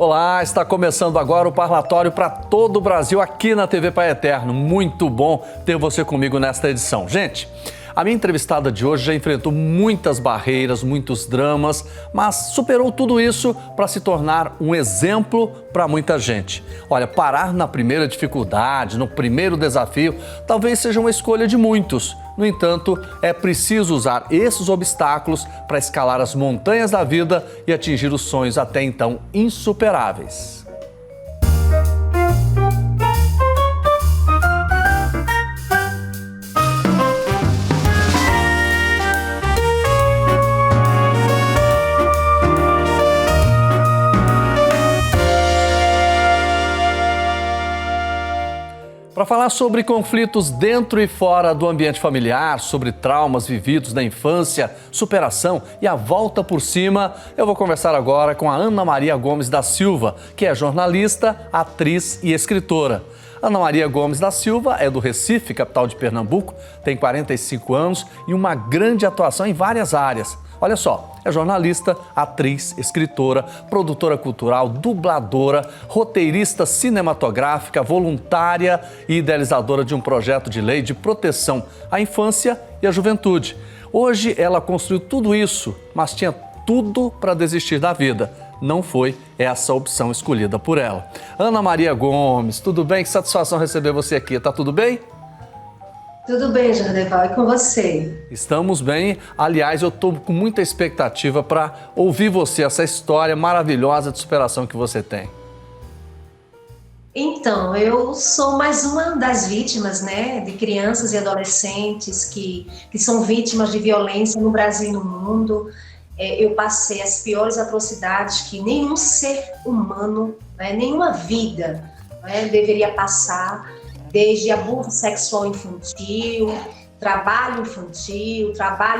Olá, está começando agora o Parlatório para todo o Brasil aqui na TV Pai Eterno. Muito bom ter você comigo nesta edição. Gente, a minha entrevistada de hoje já enfrentou muitas barreiras, muitos dramas, mas superou tudo isso para se tornar um exemplo para muita gente. Olha, parar na primeira dificuldade, no primeiro desafio, talvez seja uma escolha de muitos. No entanto, é preciso usar esses obstáculos para escalar as montanhas da vida e atingir os sonhos até então insuperáveis. Para falar sobre conflitos dentro e fora do ambiente familiar, sobre traumas vividos na infância, superação e a volta por cima, eu vou conversar agora com a Ana Maria Gomes da Silva, que é jornalista, atriz e escritora. Ana Maria Gomes da Silva é do Recife, capital de Pernambuco, tem 45 anos e uma grande atuação em várias áreas. Olha só, é jornalista, atriz, escritora, produtora cultural, dubladora, roteirista cinematográfica, voluntária e idealizadora de um projeto de lei de proteção à infância e à juventude. Hoje ela construiu tudo isso, mas tinha tudo para desistir da vida. Não foi essa a opção escolhida por ela. Ana Maria Gomes, tudo bem? Que satisfação receber você aqui. Tá tudo bem? Tudo bem, Jordeval, e com você? Estamos bem. Aliás, eu estou com muita expectativa para ouvir você, essa história maravilhosa de superação que você tem. Então, eu sou mais uma das vítimas, de crianças e adolescentes que são vítimas de violência no Brasil e no mundo. Eu passei as piores atrocidades que nenhum ser humano, nenhuma vida deveria passar, desde abuso sexual infantil, trabalho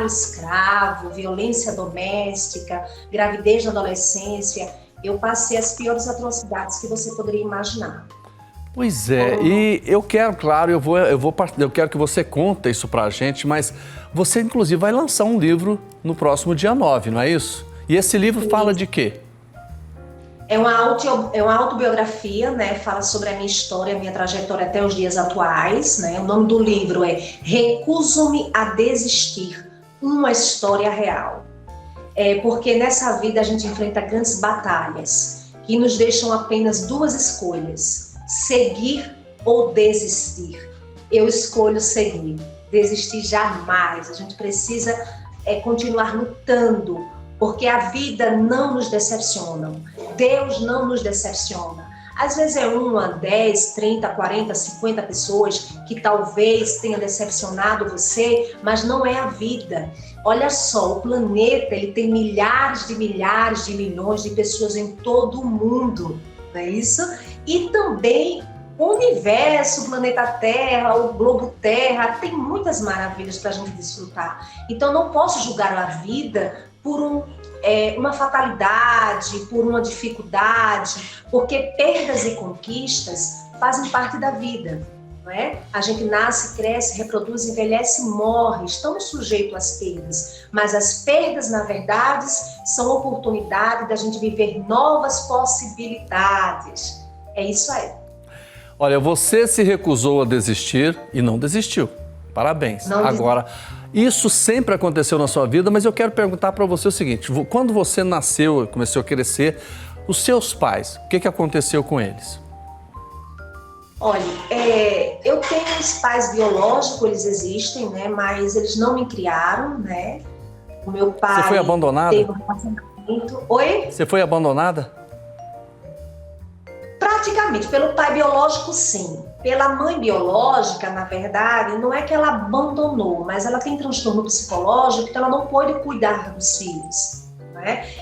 escravo, violência doméstica, gravidez na adolescência. Eu passei as piores atrocidades que você poderia imaginar. Pois é, e eu quero, claro, eu quero que você conte isso pra gente, mas você inclusive vai lançar um livro no próximo dia 9, não é isso? E esse livro fala de quê? É uma autobiografia, fala sobre a minha história, a minha trajetória até os dias atuais, O nome do livro é Recuso-me a Desistir, uma história real. Porque nessa vida a gente enfrenta grandes batalhas que nos deixam apenas duas escolhas: seguir ou desistir. Eu escolho seguir, desistir jamais. A gente precisa continuar lutando, porque a vida não nos decepciona, Deus não nos decepciona. Às vezes é 1, 10, 30, 40, 50 pessoas que talvez tenha decepcionado você, mas não é a vida. Olha só, o planeta ele tem milhares de milhões de pessoas em todo o mundo, não é isso? E também o universo, o planeta Terra, o globo Terra, tem muitas maravilhas para a gente desfrutar. Então não posso julgar a vida por uma fatalidade, por uma dificuldade, porque perdas e conquistas fazem parte da vida, não é? A gente nasce, cresce, reproduz, envelhece e morre, estamos sujeitos às perdas, mas as perdas, na verdade, são oportunidade da gente viver novas possibilidades. É isso aí. Olha, você se recusou a desistir e não desistiu. Parabéns. Agora, isso sempre aconteceu na sua vida, mas eu quero perguntar para você o seguinte: quando você nasceu, começou a crescer, os seus pais, o que aconteceu com eles? Olha, eu tenho os pais biológicos, eles existem, mas eles não me criaram, O meu pai... Você foi abandonada? Teve um relacionamento... Oi? Você foi abandonada? Praticamente, pelo pai biológico, sim. Pela mãe biológica, na verdade, não é que ela abandonou, mas ela tem transtorno psicológico, então ela não pôde cuidar dos filhos,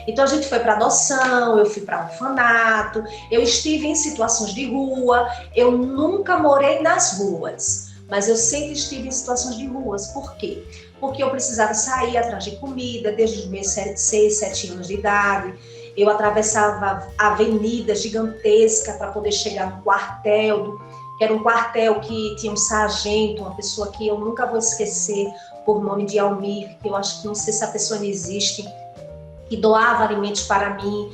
Então a gente foi para adoção, eu fui para orfanato, eu estive em situações de rua, eu nunca morei nas ruas, mas eu sempre estive em situações de ruas. Por quê? Porque eu precisava sair atrás de comida desde os meus 6, 7 anos de idade. Eu atravessava avenidas gigantescas para poder chegar no quartel, que era um quartel que tinha um sargento, uma pessoa que eu nunca vou esquecer, por nome de Almir, que eu acho que não sei se a pessoa não existe, que doava alimentos para mim.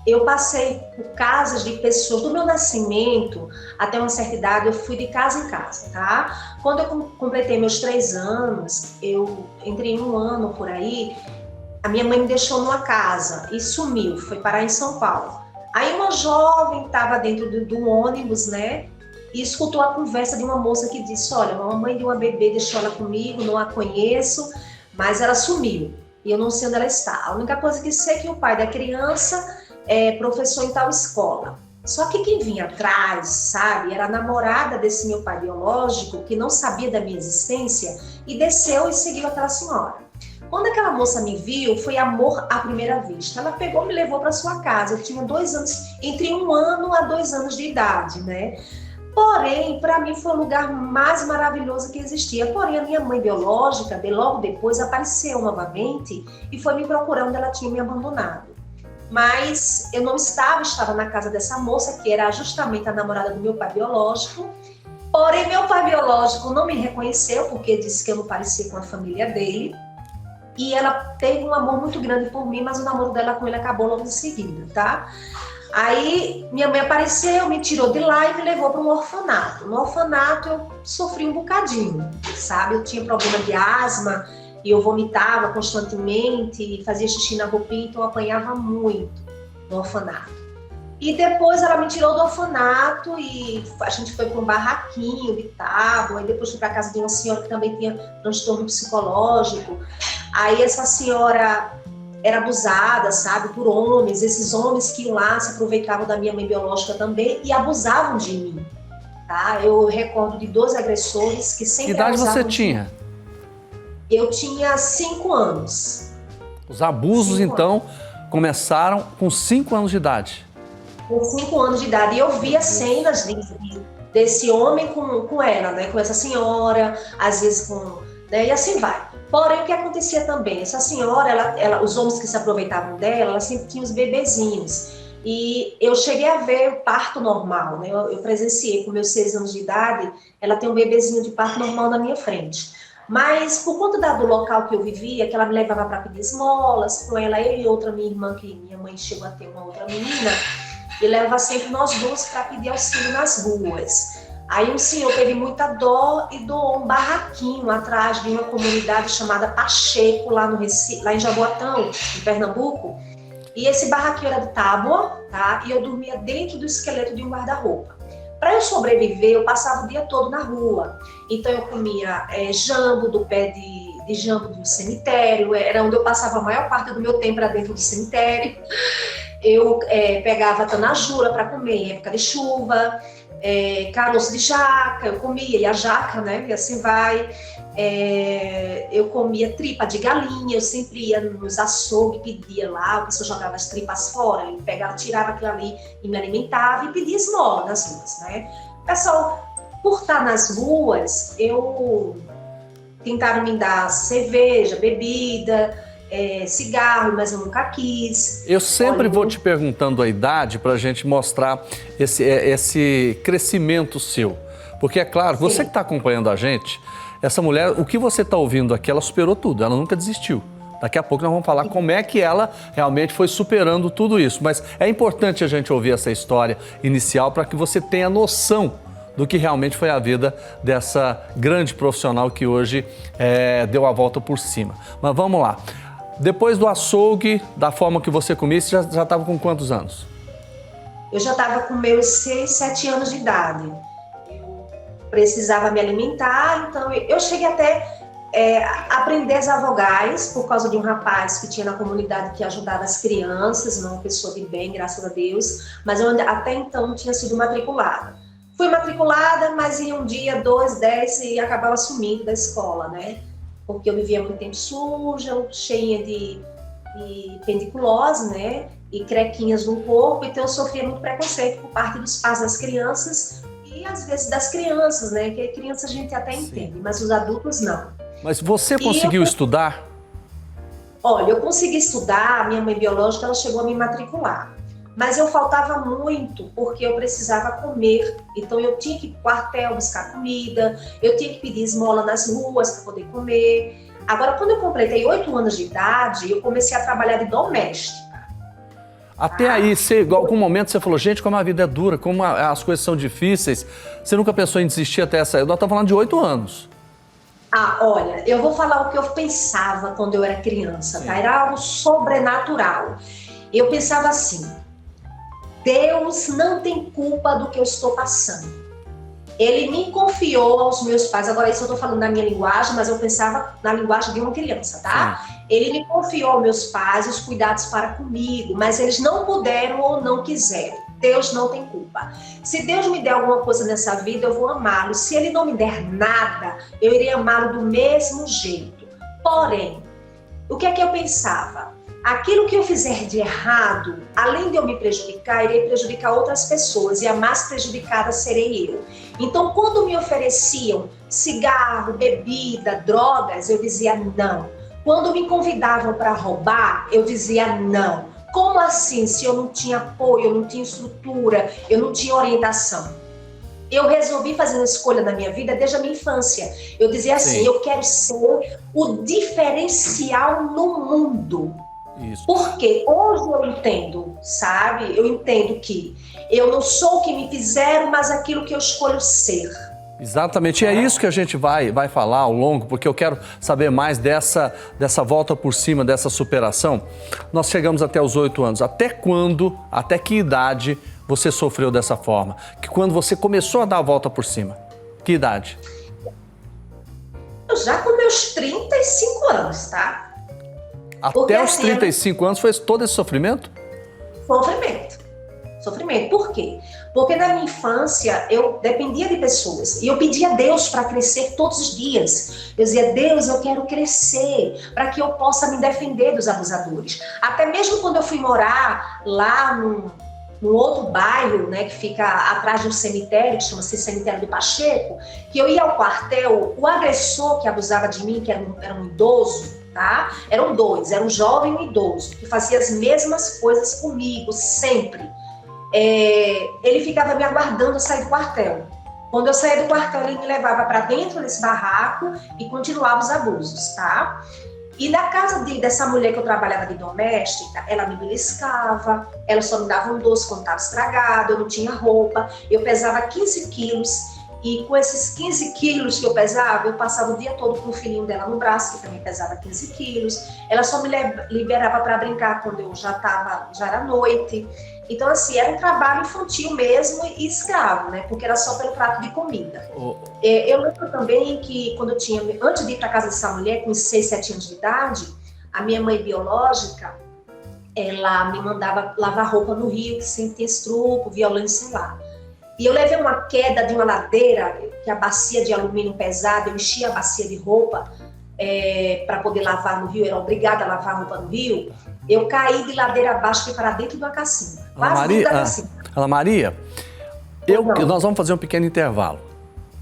Eu passei por casas de pessoas, do meu nascimento até uma certa idade, eu fui de casa em casa, tá? Quando eu completei meus 3 anos, eu entrei em um ano por aí, a minha mãe me deixou numa casa e sumiu, foi parar em São Paulo. Aí uma jovem estava dentro do ônibus, né? E escutou a conversa de uma moça que disse: olha, a mamãe de uma bebê deixou ela comigo, não a conheço, mas ela sumiu e eu não sei onde ela está. A única coisa que sei é que o pai da criança é professor em tal escola. Só que quem vinha atrás, sabe, era a namorada desse meu pai biológico, que não sabia da minha existência, e desceu e seguiu aquela senhora. Quando aquela moça me viu, foi amor à primeira vista. Ela pegou e me levou para sua casa. Eu tinha 2 anos, entre 1 ano a 2 anos de idade, né? Porém, para mim foi o lugar mais maravilhoso que existia. Porém, a minha mãe biológica, logo depois, apareceu novamente e foi me procurar onde ela tinha me abandonado. Mas eu não estava na casa dessa moça, que era justamente a namorada do meu pai biológico. Porém, meu pai biológico não me reconheceu, porque disse que eu não parecia com a família dele. E ela teve um amor muito grande por mim, mas o namoro dela com ele acabou logo em seguida, tá? Aí minha mãe apareceu, me tirou de lá e me levou para um orfanato. No orfanato eu sofri um bocadinho, sabe? Eu tinha problema de asma e eu vomitava constantemente, fazia xixi na roupinha, então eu apanhava muito no orfanato. E depois ela me tirou do orfanato e a gente foi para um barraquinho de tábua, e depois fui para a casa de uma senhora que também tinha transtorno psicológico. Aí essa senhora era abusada, sabe, por homens. Esses homens que iam lá se aproveitavam da minha mãe biológica também e abusavam de mim, tá? Eu recordo de 2 agressores que sempre Que idade você mim. tinha? Eu tinha 5 anos. Os abusos, 5 então, começaram com 5 anos de idade. Com 5 anos de idade. E eu via cenas desse homem com ela, né? Com essa senhora, às vezes com... né? E assim vai. Porém, o que acontecia também? Essa senhora, os homens que se aproveitavam dela, ela sempre tinha os bebezinhos. E eu cheguei a ver o parto normal, né? Eu presenciei com meus 6 anos de idade, ela tem um bebezinho de parto normal na minha frente. Mas por conta do local que eu vivia, que ela me levava para pedir esmolas, com ela, eu e outra minha irmã, que minha mãe chegou a ter uma outra menina, e leva sempre nós 2 para pedir auxílio nas ruas. Aí um senhor teve muita dó e doou um barraquinho atrás de uma comunidade chamada Pacheco, lá em Jaboatão, em Pernambuco. E esse barraquinho era de tábua, tá? E eu dormia dentro do esqueleto de um guarda-roupa. Para eu sobreviver, eu passava o dia todo na rua. Então eu comia jambo do pé de jambo do cemitério, era onde eu passava a maior parte do meu tempo lá dentro do cemitério. Eu pegava tanajura para comer em época de chuva, caroço de jaca, eu comia, e a jaca, né, e assim vai. Eu comia tripa de galinha, eu sempre ia nos açougues, pedia lá, a pessoa jogava as tripas fora, eu pegava, tirava aquilo ali e me alimentava e pedia esmola nas ruas, né. Pessoal, por estar nas ruas, tentaram me dar cerveja, bebida, cigarro, mas eu nunca quis. Eu sempre vou te perguntando a idade para a gente mostrar esse crescimento seu. Porque é claro, você que está acompanhando a gente, essa mulher, o que você está ouvindo aqui, ela superou tudo, ela nunca desistiu. Daqui a pouco nós vamos falar como é que ela realmente foi superando tudo isso. Mas é importante a gente ouvir essa história inicial para que você tenha noção do que realmente foi a vida dessa grande profissional que hoje deu a volta por cima. Mas vamos lá. Depois do açougue, da forma que você comia, você já estava com quantos anos? Eu já estava com meus 6, 7 anos de idade. Eu precisava me alimentar, então eu cheguei até a aprender as vogais por causa de um rapaz que tinha na comunidade que ajudava as crianças, uma pessoa de bem, graças a Deus, mas eu até então não tinha sido matriculada. Fui matriculada, mas em um dia, 2, 10 e acabava sumindo da escola, né? Porque eu vivia muito tempo suja, cheia de pediculose, né? E crequinhas no corpo, então eu sofria muito preconceito por parte dos pais das crianças e às vezes das crianças, né? Que criança a gente até entende, mas os adultos não. Mas você conseguiu estudar? Olha, eu consegui estudar, a minha mãe biológica, ela chegou a me matricular. Mas eu faltava muito, porque eu precisava comer. Então eu tinha que ir para o quartel buscar comida, eu tinha que pedir esmola nas ruas para poder comer. Agora, quando eu completei 8 anos de idade, eu comecei a trabalhar de doméstica. Até aí, em algum momento você falou, gente, como a vida é dura, como as coisas são difíceis. Você nunca pensou em desistir até essa... Nós estamos falando de 8 anos. Olha, eu vou falar o que eu pensava quando eu era criança, tá? Era algo sobrenatural. Eu pensava assim, Deus não tem culpa do que eu estou passando. Ele me confiou aos meus pais, agora isso eu estou falando na minha linguagem, mas eu pensava na linguagem de uma criança, tá? Ele me confiou aos meus pais os cuidados para comigo, mas eles não puderam ou não quiseram. Deus não tem culpa. Se Deus me der alguma coisa nessa vida, eu vou amá-lo. Se Ele não me der nada, eu irei amá-lo do mesmo jeito. Porém, o que é que eu pensava? Aquilo que eu fizer de errado, além de eu me prejudicar, irei prejudicar outras pessoas e a mais prejudicada serei eu. Então, quando me ofereciam cigarro, bebida, drogas, eu dizia não. Quando me convidavam para roubar, eu dizia não. Como assim? Se eu não tinha apoio, eu não tinha estrutura, eu não tinha orientação? Eu resolvi fazer uma escolha na minha vida desde a minha infância. Eu dizia assim, eu quero ser o diferencial no mundo. Isso. Porque hoje eu entendo, sabe? Eu entendo que eu não sou o que me fizeram, mas aquilo que eu escolho ser. Exatamente, e é isso que a gente vai falar ao longo, porque eu quero saber mais dessa volta por cima, dessa superação. Nós chegamos até os 8 anos. Até quando, até que idade você sofreu dessa forma? Que quando você começou a dar a volta por cima? Que idade? Eu já com meus 35 anos, tá? Até os 35 anos foi todo esse sofrimento? Sofrimento. Por quê? Porque na minha infância eu dependia de pessoas e eu pedia a Deus para crescer todos os dias. Eu dizia, Deus, eu quero crescer para que eu possa me defender dos abusadores. Até mesmo quando eu fui morar lá num outro bairro, né, que fica atrás de um cemitério, que chama-se Cemitério do Pacheco, que eu ia ao quartel, o agressor que abusava de mim, que era um idoso, tá? Eram dois, era um jovem e um idoso, que fazia as mesmas coisas comigo, sempre. Ele ficava me aguardando eu sair do quartel. Quando eu saía do quartel, ele me levava para dentro desse barraco e continuava os abusos, tá? E na casa dessa mulher que eu trabalhava de doméstica, ela me beliscava, ela só me dava um doce quando estava estragado, eu não tinha roupa, eu pesava 15 quilos, e com esses 15 quilos que eu pesava, eu passava o dia todo com o filhinho dela no braço, que também pesava 15 quilos, ela só me liberava para brincar quando eu já era noite. Então, assim, era um trabalho infantil mesmo e escravo, né? Porque era só pelo prato de comida. Eu lembro também que antes de ir para casa dessa mulher, com 6, 7 anos de idade, a minha mãe biológica, ela me mandava lavar roupa no rio, sem ter estrupo, violência lá. E eu levei uma queda de uma ladeira, que a bacia de alumínio pesada, eu enchia a bacia de roupa para poder lavar no rio, era obrigada a lavar roupa no rio. Eu caí de ladeira abaixo, fui para dentro de uma cacimba. Ana Maria, nós vamos fazer um pequeno intervalo.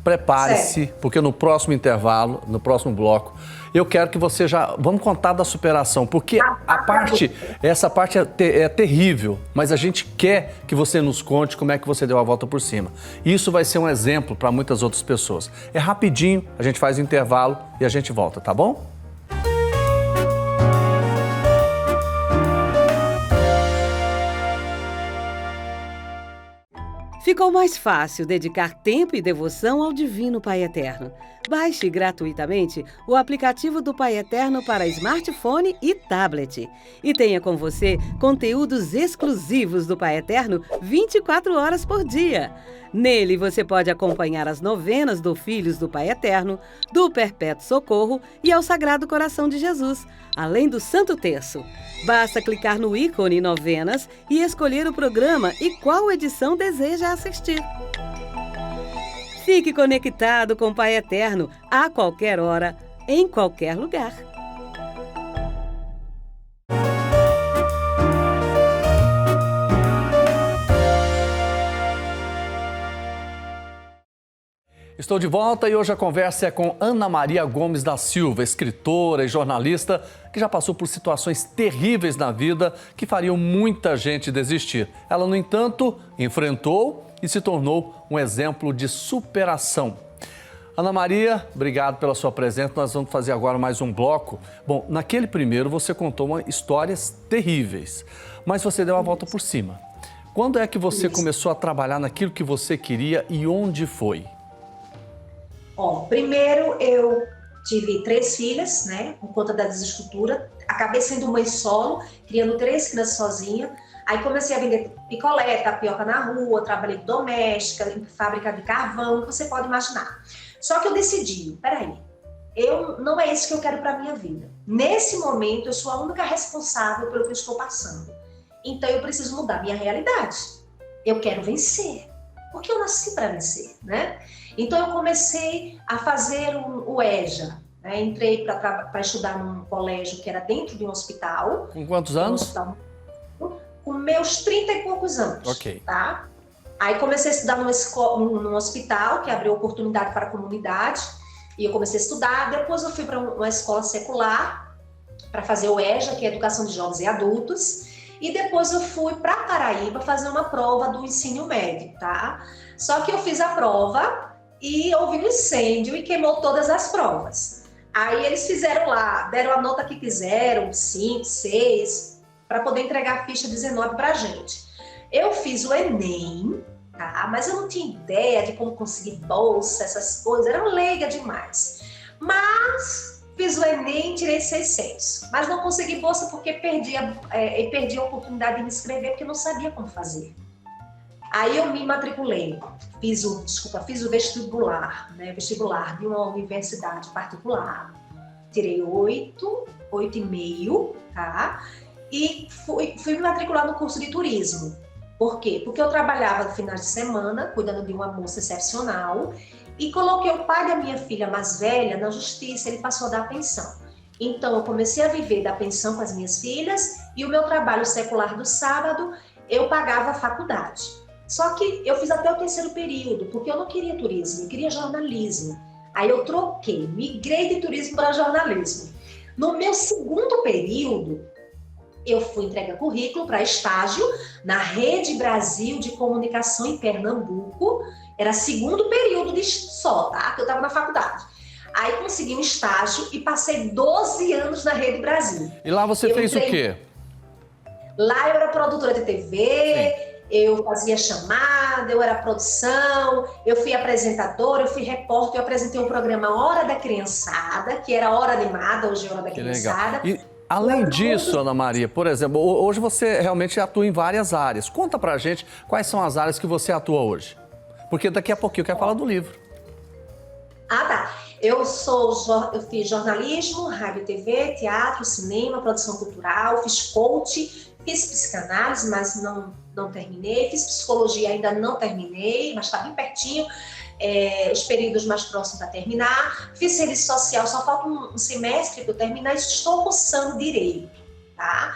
Prepare-se, porque no próximo intervalo, no próximo bloco, eu quero que você vamos contar da superação, porque essa parte é terrível, mas a gente quer que você nos conte como é que você deu a volta por cima. Isso vai ser um exemplo para muitas outras pessoas. É rapidinho, a gente faz o intervalo e a gente volta, tá bom? Ficou mais fácil dedicar tempo e devoção ao Divino Pai Eterno. Baixe gratuitamente o aplicativo do Pai Eterno para smartphone e tablet. E tenha com você conteúdos exclusivos do Pai Eterno 24 horas por dia. Nele você pode acompanhar as novenas do Filhos do Pai Eterno, do Perpétuo Socorro e ao Sagrado Coração de Jesus, além do Santo Terço. Basta clicar no ícone Novenas e escolher o programa e qual edição deseja assistir. Fique conectado com o Pai Eterno a qualquer hora, em qualquer lugar. Estou de volta e hoje a conversa é com Ana Maria Gomes da Silva, escritora e jornalista que já passou por situações terríveis na vida que fariam muita gente desistir. Ela, no entanto, enfrentou e se tornou um exemplo de superação. Ana Maria, obrigado pela sua presença. Nós vamos fazer agora mais um bloco. Bom, naquele primeiro você contou histórias terríveis, mas você deu a volta por cima. Quando é que você começou a trabalhar naquilo que você queria e onde foi? Primeiro eu tive 3 filhas, né, por conta da desestrutura. Acabei sendo mãe solo, criando 3 crianças sozinha. Aí comecei a vender picolé, tapioca na rua, trabalhei doméstica, em fábrica de carvão, o que você pode imaginar. Só que eu decidi, peraí, não é isso que eu quero para minha vida. Nesse momento, eu sou a única responsável pelo que eu estou passando. Então, eu preciso mudar minha realidade. Eu quero vencer, porque eu nasci para vencer, né? Então, eu comecei a fazer o EJA. Né? Entrei para estudar num colégio que era dentro de um hospital. Com quantos anos? Com meus 30 e poucos anos. Ok. Tá? Aí comecei a estudar num hospital que abriu oportunidade para a comunidade. E eu comecei a estudar. Depois eu fui para uma escola secular para fazer o EJA, que é Educação de Jovens e Adultos. E depois eu fui para Paraíba fazer uma prova do ensino médio, tá? Só que eu fiz a prova e houve um incêndio e queimou todas as provas. Aí eles fizeram lá, deram a nota que quiseram, 5, 6, para poder entregar a ficha 19 para a gente. Eu fiz o Enem, tá? Mas eu não tinha ideia de como conseguir bolsa, essas coisas, era leiga demais. Mas fiz o Enem e tirei 600. Mas não consegui bolsa porque perdi a oportunidade de me inscrever, porque eu não sabia como fazer. Aí eu me matriculei, fiz o vestibular, né? Vestibular de uma universidade particular. Tirei 8,5, tá? E fui me matricular no curso de turismo. Por quê? Porque eu trabalhava no final de semana, cuidando de uma moça excepcional, e coloquei o pai da minha filha mais velha na justiça, ele passou a dar pensão. Então, eu comecei a viver da pensão com as minhas filhas, e o meu trabalho secular do sábado, eu pagava a faculdade. Só que eu fiz até o 3º período, porque eu não queria turismo, eu queria jornalismo. Aí eu troquei, migrei de turismo para jornalismo. No meu 2º período, eu fui entregar currículo para estágio na Rede Brasil de Comunicação em Pernambuco. Era 2º período só, tá? Que eu estava na faculdade. Aí consegui um estágio e passei 12 anos na Rede Brasil. E lá você fez o quê? Lá eu era produtora de TV, eu fazia chamada, eu era produção, eu fui apresentadora, eu fui repórter, eu apresentei um programa Hora da Criançada, que era Hora Animada, hoje é Hora da Criançada. E além disso, Ana Maria, por exemplo, hoje você realmente atua em várias áreas. Conta pra gente quais são as áreas que você atua hoje. Porque daqui a pouquinho eu quero falar do livro. Ah, tá. Eu fiz jornalismo, rádio e TV, teatro, cinema, produção cultural, fiz coach, fiz psicanálise, mas não terminei, fiz psicologia, ainda não terminei, mas está bem pertinho, os períodos mais próximos a terminar. Fiz serviço social, só falta um semestre para eu terminar, estou cursando direito, tá?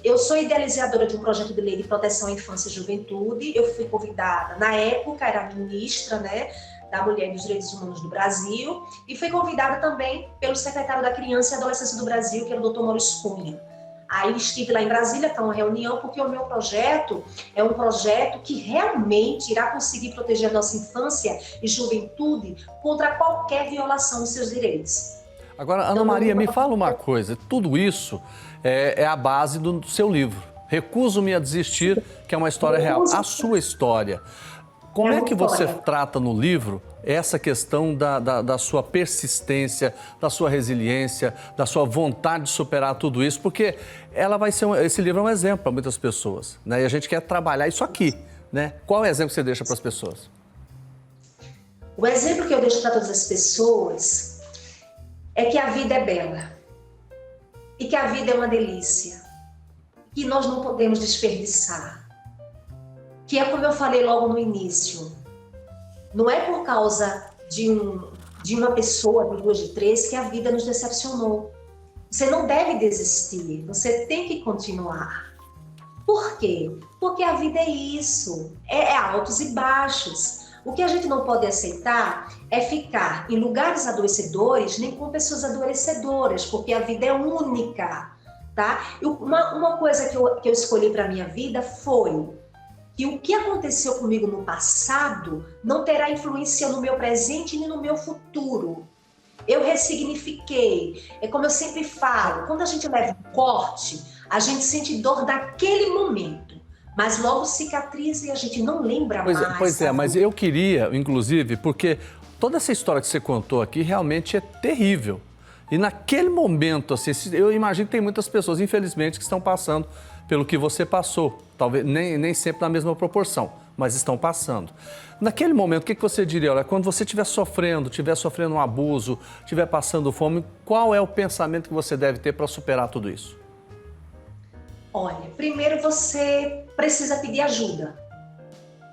Eu sou idealizadora de um projeto de lei de proteção à infância e juventude. Eu fui convidada, na época, era ministra, né, da Mulher e dos Direitos Humanos do Brasil, e fui convidada também pelo secretário da Criança e Adolescência do Brasil, que era o Dr. Maurício Cunha. Aí estive lá em Brasília para uma reunião, porque o meu projeto é um projeto que realmente irá conseguir proteger a nossa infância e juventude contra qualquer violação dos seus direitos. Agora, Ana Maria, me fala uma coisa, tudo isso é a base do seu livro, Recuso-me a Desistir, que é uma história real, a sua história. Como é que você trata no livro essa questão da sua persistência, da sua resiliência, da sua vontade de superar tudo isso? Porque esse livro é um exemplo para muitas pessoas, né? E a gente quer trabalhar isso aqui, né? Qual é o exemplo que você deixa para as pessoas? O exemplo que eu deixo para todas as pessoas é que a vida é bela e que a vida é uma delícia, que nós não podemos desperdiçar. Que é como eu falei logo no início, não é por causa de uma pessoa, de 2, de 3, que a vida nos decepcionou. Você não deve desistir, você tem que continuar. Por quê? Porque a vida é isso, é altos e baixos. O que a gente não pode aceitar é ficar em lugares adoecedores, nem com pessoas adoecedoras, porque a vida é única, tá? Uma coisa que eu escolhi para a minha vida foi que o que aconteceu comigo no passado não terá influência no meu presente nem no meu futuro. Eu ressignifiquei. É como eu sempre falo, quando a gente leva um corte, A gente sente dor naquele momento, mas logo cicatriza e a gente não lembra mais. Pois é, mas eu queria, inclusive, porque toda essa história que você contou aqui realmente é terrível. E naquele momento, assim, eu imagino que tem muitas pessoas, infelizmente, que estão passando pelo que você passou. Talvez nem sempre na mesma proporção, mas estão passando. Naquele momento, o que você diria? Olha, quando você estiver sofrendo um abuso, estiver passando fome, qual é o pensamento que você deve ter para superar tudo isso? Olha, primeiro você precisa pedir ajuda,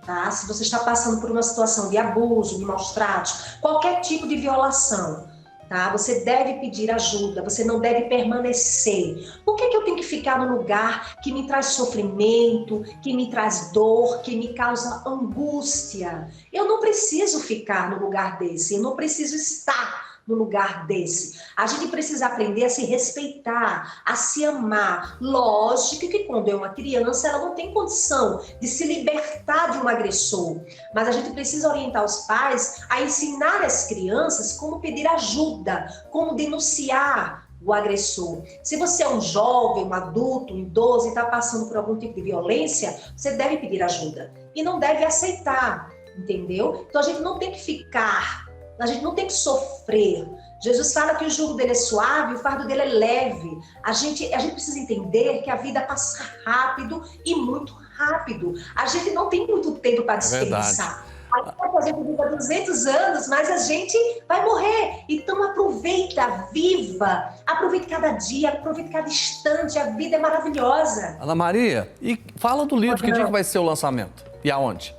tá? Se você está passando por uma situação de abuso, de maus tratos, qualquer tipo de violação, tá? Você deve pedir ajuda, você não deve permanecer. Por que eu tenho que ficar num lugar que me traz sofrimento, que me traz dor, que me causa angústia? Eu não preciso ficar no lugar desse, eu não preciso estar no lugar desse. A gente precisa aprender a se respeitar, a se amar. Lógico que quando é uma criança, ela não tem condição de se libertar de um agressor, mas a gente precisa orientar os pais a ensinar as crianças como pedir ajuda, como denunciar o agressor. Se você é um jovem, um adulto, um idoso e está passando por algum tipo de violência, você deve pedir ajuda e não deve aceitar, entendeu? Então a gente não tem que ficar, a gente não tem que sofrer. Jesus fala que o jugo dele é suave, o fardo dele é leve. A gente precisa entender que a vida passa rápido e muito rápido. A gente não tem muito tempo para desperdiçar. A gente vive 200 anos, mas a gente vai morrer. Então aproveita, viva, aproveite cada dia, aproveite cada instante. A vida é maravilhosa. Ana Maria, e fala do livro, que dia que vai ser o lançamento? E aonde?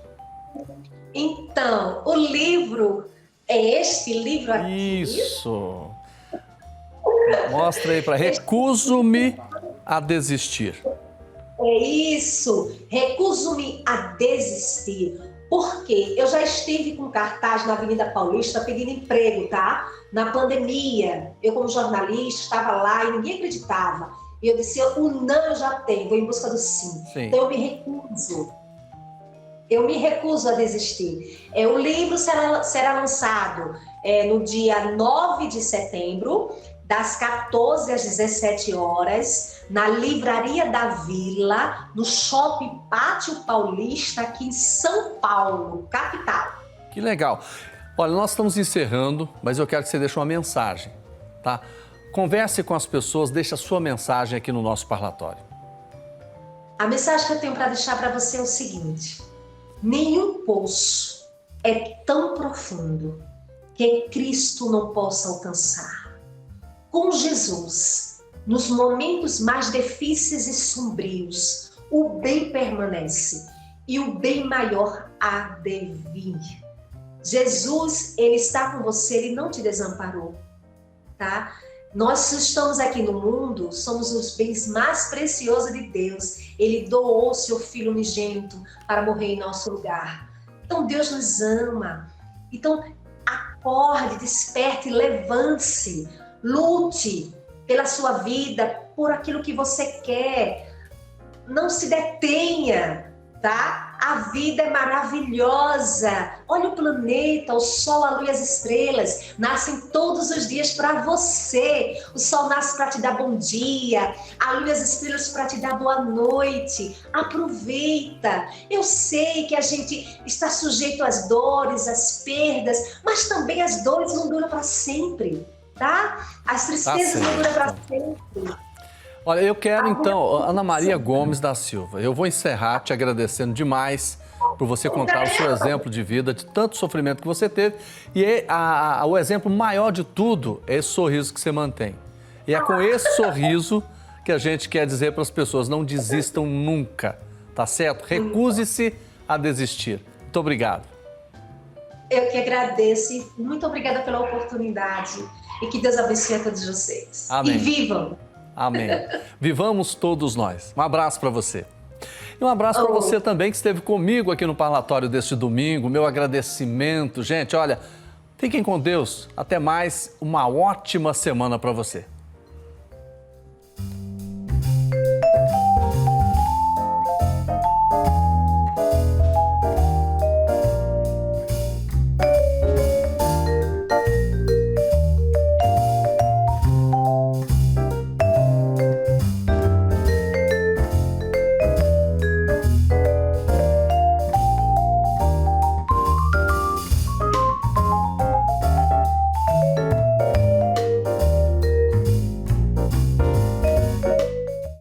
Então, o livro é este livro aqui. Isso. Mostra aí para Recuso-me a desistir. É isso. Recuso-me a desistir. Porque eu já estive com cartaz na Avenida Paulista pedindo emprego, tá? Na pandemia, eu como jornalista estava lá e ninguém acreditava. E eu disse, o não eu já tenho, vou em busca do sim. Então eu me recuso. Eu me recuso a desistir. O livro será lançado no dia 9 de setembro, das 14 às 17 horas, na Livraria da Vila, no Shopping Pátio Paulista, aqui em São Paulo, capital. Que legal. Olha, nós estamos encerrando, mas eu quero que você deixe uma mensagem, tá? Converse com as pessoas, deixe a sua mensagem aqui no nosso parlatório. A mensagem que eu tenho para deixar para você é o seguinte: nenhum poço é tão profundo que Cristo não possa alcançar. Com Jesus, nos momentos mais difíceis e sombrios, o bem permanece e o bem maior há de vir. Jesus, ele está com você, ele não te desamparou, tá? Nós estamos aqui no mundo, somos os bens mais preciosos de Deus. Ele doou seu Filho unigênito para morrer em nosso lugar. Então Deus nos ama. Então acorde, desperte, levante-se, lute pela sua vida, por aquilo que você quer. Não se detenha, tá? A vida é maravilhosa. Olha o planeta, o sol, a lua e as estrelas nascem todos os dias para você. O sol nasce para te dar bom dia, a lua e as estrelas para te dar boa noite. Aproveita. Eu sei que a gente está sujeito às dores, às perdas, mas também as dores não duram para sempre, tá? As tristezas não duram para sempre. Olha, eu quero então, Ana Maria Gomes da Silva, eu vou encerrar te agradecendo demais por você contar o seu exemplo de vida, de tanto sofrimento que você teve. E o exemplo maior de tudo é esse sorriso que você mantém. E é com esse sorriso que a gente quer dizer para as pessoas, não desistam nunca, tá certo? Recuse-se a desistir. Muito obrigado. Eu que agradeço. Muito obrigada pela oportunidade. E que Deus abençoe a todos vocês. Amém. E vivam! Amém. Vivamos todos nós. Um abraço para você. E um abraço para você também que esteve comigo aqui no parlatório deste domingo. Meu agradecimento. Gente, olha, fiquem com Deus. Até mais. Uma ótima semana para você.